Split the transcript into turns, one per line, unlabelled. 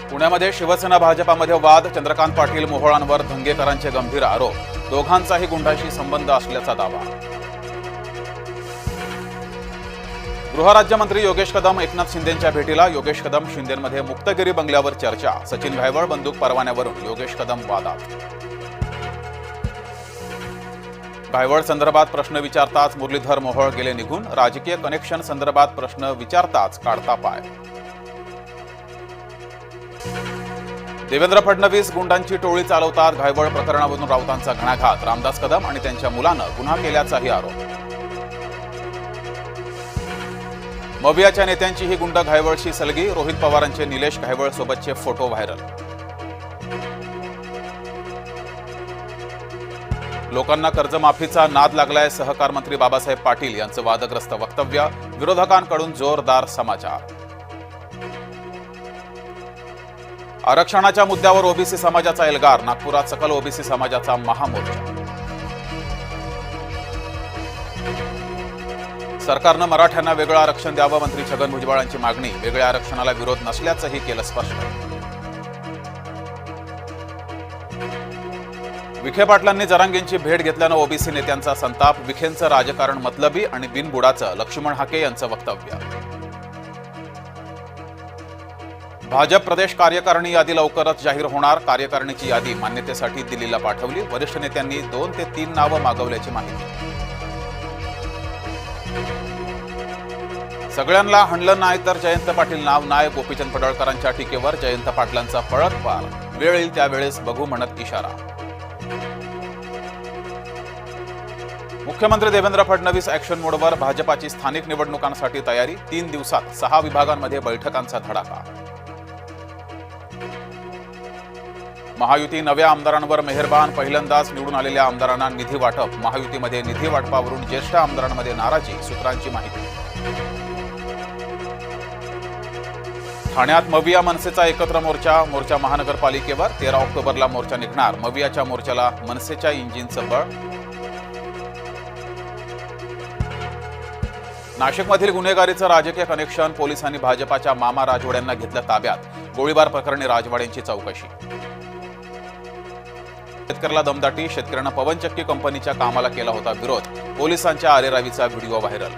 पुण्यामध्ये शिवसेना भाजपामध्ये वाद, चंद्रकांत पाटील मोहोळांवर धंगेकरांचे गंभीर आरोप, दोघांचाही गुंडाशी संबंध असल्याचा दावा. गृहराज्यमंत्री योगेश कदम एकनाथ शिंदेंच्या भेटीला, योगेश कदम शिंदेंमध्ये मुक्तगिरी बंगल्यावर चर्चा, सचिन घायवळ बंदूक परवान्यावरून योगेश कदम वादात. घायवळ संदर्भात प्रश्न विचारताच मुरलीधर मोहोळ गेले निघून, राजकीय कनेक्शन संदर्भात प्रश्न विचारताच काढता पाय. देवेंद्र फडणवीस गुंडांची टोळी चालवतात, घायवळ प्रकरणावरून राऊतांचा घणाघात, रामदास कदम आणि त्यांच्या मुलानं गुन्हा केल्याचाही आरोप. मवियाच्या नेत्यांचीही गुंड घायवळशी सलगी, रोहित पवारांचे निलेश घायवळ सोबतचे फोटो व्हायरल. लोकांना कर्जमाफीचा नाद लागलाय, सहकार मंत्री बाबासाहेब पाटील यांचं वादग्रस्त वक्तव्य, विरोधकांकडून जोरदार समाचार. आरक्षणाच्या मुद्द्यावर ओबीसी समाजाचा एल्गार, नागपुरात सकल ओबीसी समाजाचा महामोर्चा. सरकारनं मराठ्यांना वेगळं आरक्षण द्यावं, मंत्री छगन भुजबळांची मागणी, वेगळ्या आरक्षणाला विरोध नसल्याचंही केलं स्पष्ट. विखे पाटलांनी जरांगेंची भेट घेतल्यानं ओबीसी नेत्यांचा संताप, विखेंचं राजकारण मतलबी आणि बिनबुडाचं, लक्ष्मण हाके यांचं वक्तव्य. भाजप प्रदेश कार्यकारिणी यादी लवकरच जाहीर होणार, कार्यकारिणीची यादी मान्यतेसाठी दिल्लीला पाठवली, वरिष्ठ नेत्यांनी 2 ते 3 नावं मागवल्याची माहिती. सगळ्यांना हणलं नाही तर जयंत पाटील नाव नाही, गोपीचंद पडळकरांच्या टीकेवर जयंत पाटलांचा पळतवार, वेळ येईल त्यावेळेस बघू म्हणत इशारा. मुख्यमंत्री देवेंद्र फडणवीस ऍक्शन मोडवर, भाजपाची स्थानिक निवडणुकांसाठी तयारी, 3 दिवसात 6 विभागांमध्ये बैठकांचा धडाका. महायुती नव्या आमदारांवर मेहरबान, पहिल्यांदाच निवडून आलेल्या आमदारांना निधी वाटप, महायुतीमध्ये निधी वाटपावरून ज्येष्ठ आमदारांमध्ये नाराजी, सूत्रांची माहिती. ठाण्यात मविया मनसेचा एकत्र मोर्चा महानगरपालिकेवर, 13 ऑक्टोबरला मोर्चा निघणार, मवियाच्या मोर्चाला मनसेच्या इंजिनचं बळ. नाशिकमधील गुन्हेगारीचं राजकीय कनेक्शन, पोलिसांनी भाजपाच्या मामा राजवाड्यांना घेतलं ताब्यात, गोळीबार प्रकरणी राजवाड्यांची चौकशी. शेतकऱ्याला दमदाटी, शेतकऱ्यांना पवनचक्की कंपनीच्या कामाला केला होता विरोध, पोलिसांच्या आरेरावीचा व्हिडिओ व्हायरल.